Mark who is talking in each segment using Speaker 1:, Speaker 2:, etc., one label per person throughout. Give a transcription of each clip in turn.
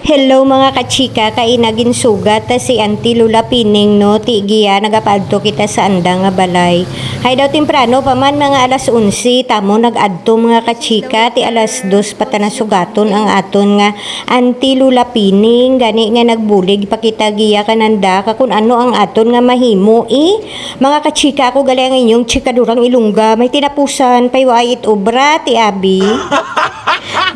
Speaker 1: Hello mga kachika, kay naging sugat ta si Auntie Lula Pining no, tigiya nagapadto kita sa andang nga balay. Hay daw temprano paman mga alas 11 tamo nagadto mga kachika, ti alas 2 pata na sugaton ang aton nga Auntie Lula Pining, gani nga nagbulig pakita giya kananda kakun ano ang aton nga mahimo Mga kachika, ako gali ang inyong chikadurang ilungga, may tinapusan paywait obra ti abi.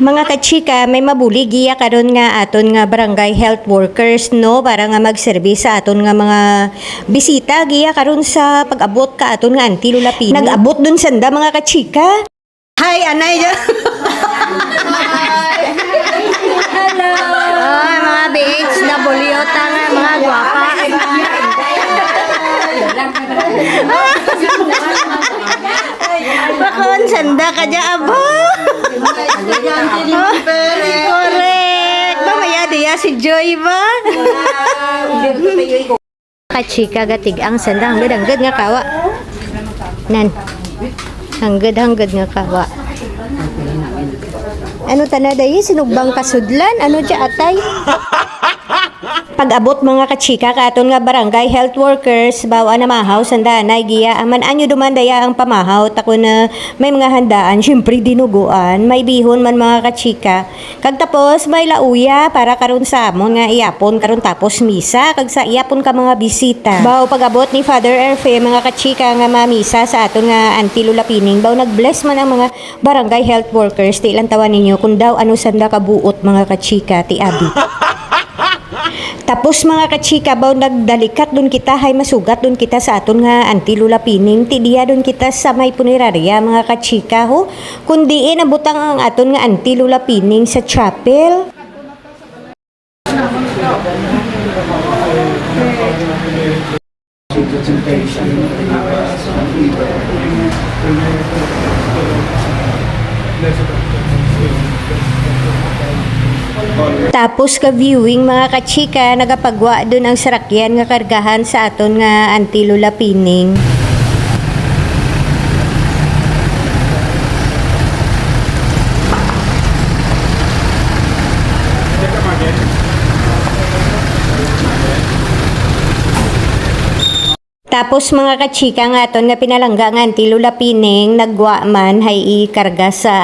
Speaker 1: Mga kachika, may mabuli giya karon nga aton nga barangay health workers no para nga magservis sa aton nga mga bisita giya karon sa pag-abot ka aton nga Auntie Lula Pining. Nag-abot dun sanda mga kachika. Hi, anay dyan. Hello. Ay, mga bitch, nabuliota nga, mga gwapa. Bakon, sanda ka dyan, abo. Correct. Mamaya diya si Joy ba? Kachika gatig ang sanda hanggad nga kawa. Nan. Hanggad nga kawa. Ano tana dayi sinugbang kasudlan? Ano dya atay? Pag-abot mga kachika katon nga barangay health workers bawa na mahaw sandanay giya aman anyo dumandaya ang pamahaw tako na may mga handaan syempre dinuguan may bihon man mga kachika kag tapos may lauya para karon sa amon nga iapon karon tapos misa kag sa iapon ka mga bisita baw pag-abot ni Father RF mga kachika nga mamisa sa aton nga Auntie Lula Pining baw nagbless man ang mga barangay health workers ti ilang tawan ninyo kung daw ano sanda kabuot mga kachika ti abi. Tapos mga kachika baw nagdalikat dun kita hay masugat dun kita sa aton nga Auntie Lula Pining tidiya dun kita sa may punerarya mga kachika ho kundi nabutang ang aton nga Auntie Lula Pining sa chapel. Tapos ka-viewing mga kachika, nagapagwa doon ang sarakyan nga kargahan sa aton nga Auntie Lula Pining. Tapos mga kachika nga aton nga pinalangga nga Auntie Lula Pining nagwa man hay ikarga sa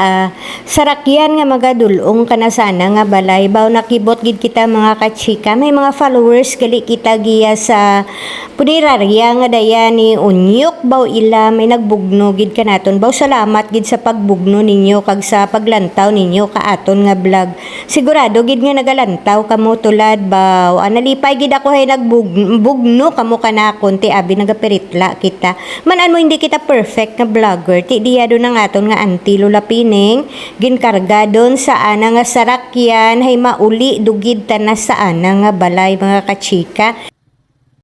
Speaker 1: sarakyan nga magadulong kanasana nga balay baw nakibot gid kita mga kachika may mga followers gali kita giya sa punerarya nga daya ni Unyok baw ila may nagbugno gid kanaton baw salamat gid sa pagbugno ninyo kag sa paglantaw ninyo ka aton nga vlog sigurado gid nga nagalantaw kamo tulad baw analipay gid ako hay nagbugno kamo kanakon ti abi nagaperitla kita. Man ano hindi kita perfect nga vlogger. Ti diya doon ang aton nga Auntie Lula Pining. Ginkarga doon sa ana nga sarakyan. Hay mauli dugid ta na sa ana nga balay mga kachika.